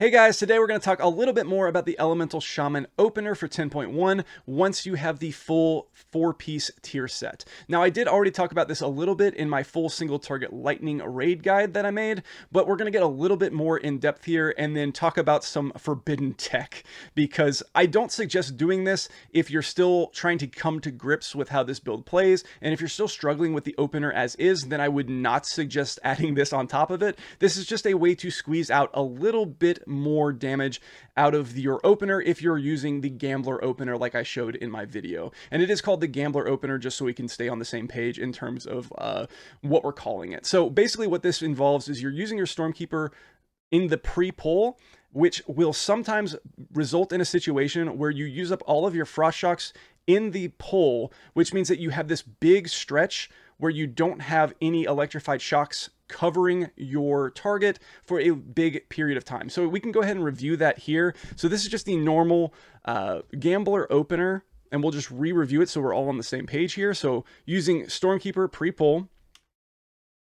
Hey guys, today we're going to talk a little bit more about the Elemental Shaman opener for 10.1 once you have the full 4-piece tier set. Now I did already talk about this a little bit in my full single target lightning raid guide that I made, but we're going to get a little bit more in depth here and then talk about some forbidden tech, because I don't suggest doing this if you're still trying to come to grips with how this build plays, and if you're still struggling with the opener as is, then I would not suggest adding this on top of it. This is just a way to squeeze out a little bit more damage out of your opener if you're using the Gambler opener like I showed in my video. And it is called the Gambler opener just so we can stay on the same page in terms of what we're calling it. So basically what this involves is you're using your Stormkeeper in the pre-pull, which will sometimes result in a situation where you use up all of your Frost Shocks in the pull, which means that you have this big stretch where you don't have any electrified shocks covering your target for a big period of time. So we can go ahead and review that here. So this is just the normal Gambler opener, and we'll just re-review it so we're all on the same page here. So using Stormkeeper pre-pull,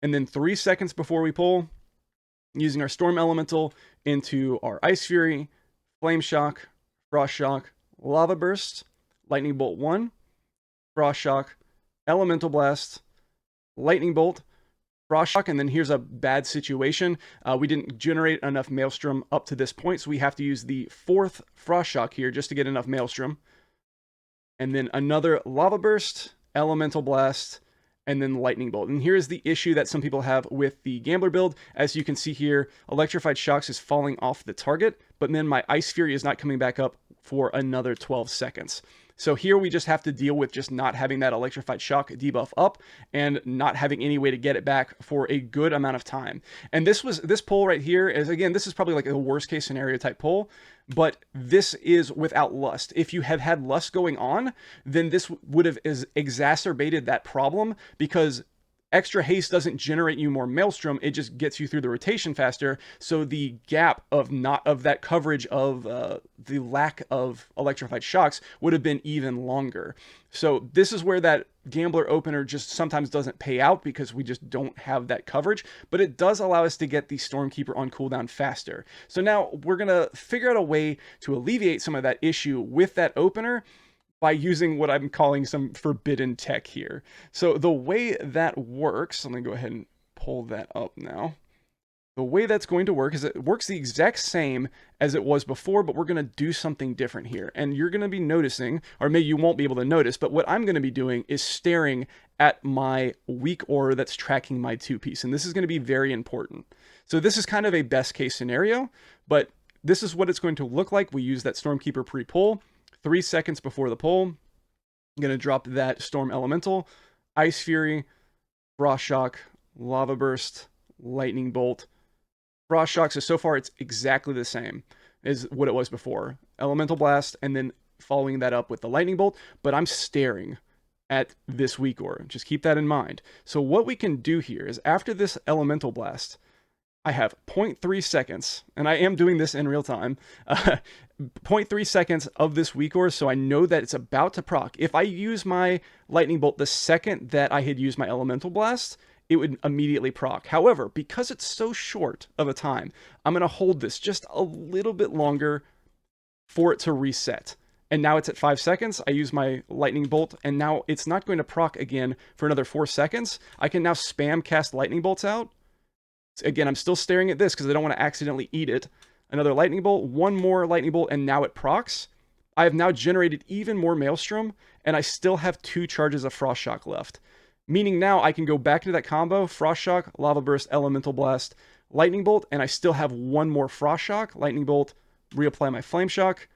and then 3 seconds before we pull, using our Storm Elemental into our Ice Fury, Flame Shock, Frost Shock, Lava Burst, Lightning Bolt 1, Frost Shock, Elemental Blast, Lightning Bolt, Frost Shock, and then here's a bad situation. We didn't generate enough Maelstrom up to this point, so we have to use the 4th Frost Shock here just to get enough Maelstrom. And then another Lava Burst, Elemental Blast, and then Lightning Bolt. And here's the issue that some people have with the Gambler build. As you can see here, Electrified Shocks is falling off the target, but then my Ice Fury is not coming back up for another 12 seconds. So here we just have to deal with just not having that Electrified Shock debuff up and not having any way to get it back for a good amount of time. And this pull right here is, again, this is probably like a worst case scenario type pull, but this is without Lust. If you have had Lust going on, then this would have exacerbated that problem, because extra haste doesn't generate you more Maelstrom, it just gets you through the rotation faster. So the gap of that coverage of the lack of electrified shocks would have been even longer. So this is where that Gambler opener just sometimes doesn't pay out, because we just don't have that coverage, but it does allow us to get the Stormkeeper on cooldown faster. So now we're gonna figure out a way to alleviate some of that issue with that opener by using what I'm calling some forbidden tech here. So the way that works, let me go ahead and pull that up now. The way that's going to work is it works the exact same as it was before, but we're going to do something different here. And you're going to be noticing, or maybe you won't be able to notice, but what I'm going to be doing is staring at my weak aura that's tracking my 2-piece. And this is going to be very important. So this is kind of a best case scenario, but this is what it's going to look like. We use that Stormkeeper pre-pull. 3 seconds before the pull, I'm going to drop that Storm Elemental, Ice Fury, Frost Shock, Lava Burst, Lightning Bolt, Frost Shock. So far it's exactly the same as what it was before. Elemental Blast, and then following that up with the Lightning Bolt, but I'm staring at this weak aura. Just keep that in mind. So what we can do here is, after this Elemental Blast, I have 0.3 seconds, and I am doing this in real time, 0.3 seconds of this weak aura, so I know that it's about to proc. If I use my Lightning Bolt the second that I had used my Elemental Blast, it would immediately proc. However, because it's so short of a time, I'm going to hold this just a little bit longer for it to reset. And now it's at 5 seconds. I use my Lightning Bolt, and now it's not going to proc again for another 4 seconds. I can now spam cast Lightning Bolts out. Again, I'm still staring at this because I don't want to accidentally eat it. Another Lightning Bolt, one more Lightning Bolt, and now it procs. I have now generated even more Maelstrom, and I still have 2 charges of Frost Shock left. Meaning now I can go back into that combo, Frost Shock, Lava Burst, Elemental Blast, Lightning Bolt, and I still have one more Frost Shock, Lightning Bolt, reapply my Flame Shock.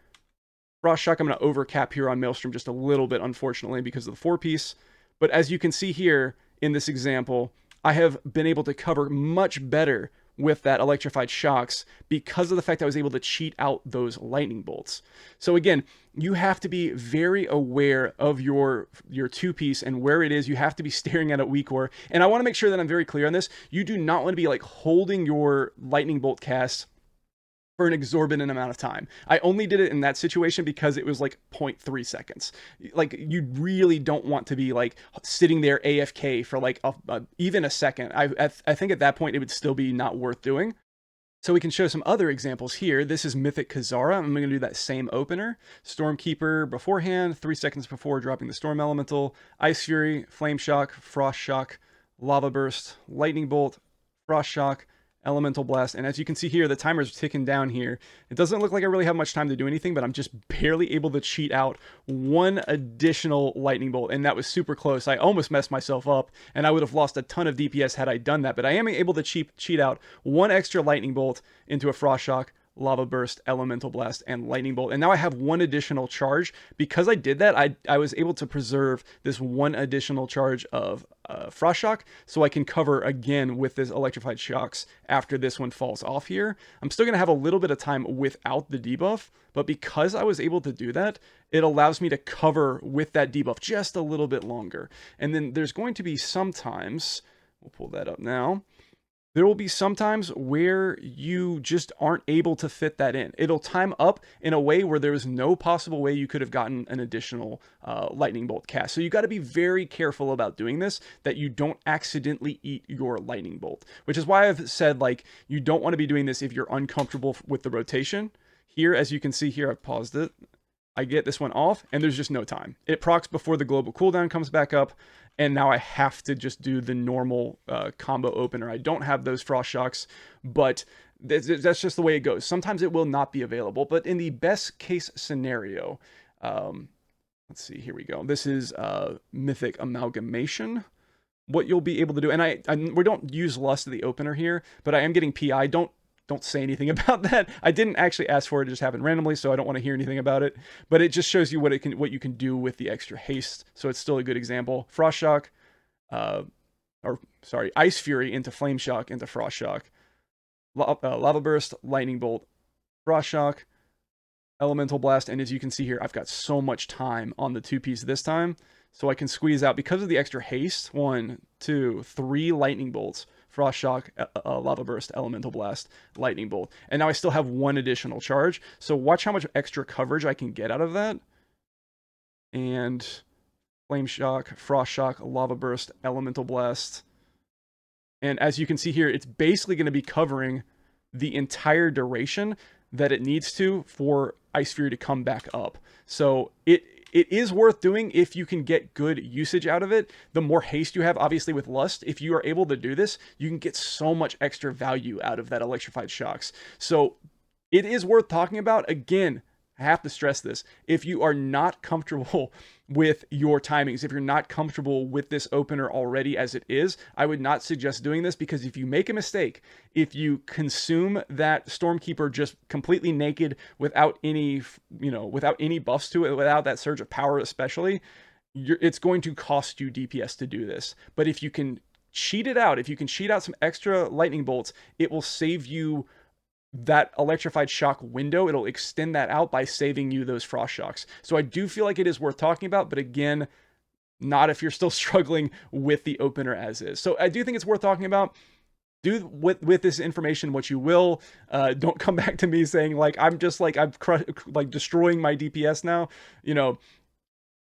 Frost Shock, I'm going to overcap here on Maelstrom just a little bit, unfortunately, because of the 4-piece. But as you can see here in this example, I have been able to cover much better with that electrified shocks because of the fact I was able to cheat out those lightning bolts. So again, you have to be very aware of your 2-piece and where it is. You have to be staring at it weak core. And I want to make sure that I'm very clear on this. You do not want to be like holding your lightning bolt cast for an exorbitant amount of time. I only did it in that situation because it was like 0.3 seconds. Like, you really don't want to be like sitting there AFK for like even a second. I think at that point it would still be not worth doing. So we can show some other examples here. This is Mythic Kazara. I'm going to do that same opener. Stormkeeper beforehand, 3 seconds before dropping the Storm Elemental. Ice Fury, Flame Shock, Frost Shock, Lava Burst, Lightning Bolt, Frost Shock, Elemental Blast. And as you can see here, the timer's ticking down here. It doesn't look like I really have much time to do anything, but I'm just barely able to cheat out one additional Lightning Bolt. And that was super close. I almost messed myself up, and I would have lost a ton of DPS had I done that. But I am able to cheat out one extra Lightning Bolt into a Frost Shock, Lava Burst, Elemental Blast, and Lightning Bolt. And now I have one additional charge. Because I did that, I was able to preserve this one additional charge of Frost Shock, so I can cover again with this Electrified Shocks after this one falls off here. I'm still going to have a little bit of time without the debuff, but because I was able to do that, it allows me to cover with that debuff just a little bit longer. And then there's going to be sometimes, we'll pull that up now, there will be sometimes where you just aren't able to fit that in. It'll time up in a way where there is no possible way you could have gotten an additional Lightning Bolt cast. So you got to be very careful about doing this, that you don't accidentally eat your Lightning Bolt, which is why I've said, like, you don't want to be doing this if you're uncomfortable with the rotation. Here, as you can see here, I've paused it. I get this one off, and there's just no time. It procs before the global cooldown comes back up, and now I have to just do the normal combo opener. I don't have those Frost Shocks, but that's just the way it goes. Sometimes it will not be available, but in the best case scenario, let's see, here we go. This is Mythic Amalgamation. What you'll be able to do, and we don't use Lust of the opener here, but I am getting PI. Don't say anything about that. I didn't actually ask for it. It just happened randomly, so I don't want to hear anything about it. But it just shows you what you can do with the extra haste. So it's still a good example. Frost Shock, Ice Fury into Flame Shock into Frost Shock. Lava Burst, Lightning Bolt, Frost Shock, Elemental Blast. And as you can see here, I've got so much time on the 2-piece this time. So I can squeeze out, because of the extra haste, 1, 2, 3 Lightning Bolts. Frost Shock, Lava Burst, Elemental Blast, Lightning Bolt. And now I still have one additional charge. So watch how much extra coverage I can get out of that. And Flame Shock, Frost Shock, Lava Burst, Elemental Blast. And as you can see here, it's basically going to be covering the entire duration that it needs to for Ice Fury to come back up. So it is worth doing if you can get good usage out of it. The more haste you have, obviously with Lust, if you are able to do this, you can get so much extra value out of that Electrified Shocks. So it is worth talking about. Again, I have to stress this. If you are not comfortable with your timings, if you're not comfortable with this opener already as it is, I would not suggest doing this, because if you make a mistake, if you consume that Stormkeeper just completely naked without any, without any buffs to it, without that surge of power especially, it's going to cost you DPS to do this. But if you can cheat it out, if you can cheat out some extra Lightning Bolts, it will save you that Electrified Shock window. It'll extend that out by saving you those Frost Shocks. So I do feel like it is worth talking about, but again, not if you're still struggling with the opener as is. So I do think it's worth talking about. Do with this information what you will. Don't come back to me saying, like, I'm destroying my DPS now.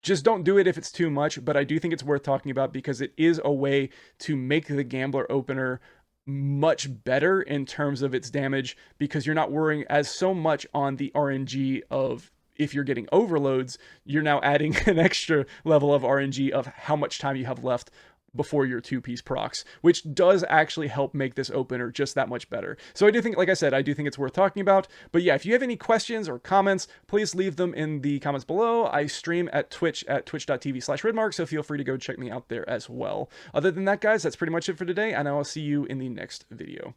Just don't do it if it's too much, but I do think it's worth talking about, because it is a way to make the Gambler opener much better in terms of its damage, because you're not worrying as so much on the RNG of, if you're getting overloads, you're now adding an extra level of RNG of how much time you have left before your 2-piece procs, which does actually help make this opener just that much better. So I do think, like I said, I do think it's worth talking about. But yeah, if you have any questions or comments, please leave them in the comments below. I stream at Twitch at twitch.tv/Ridmark, so feel free to go check me out there as well. Other than that, guys, that's pretty much it for today, and I will see you in the next video.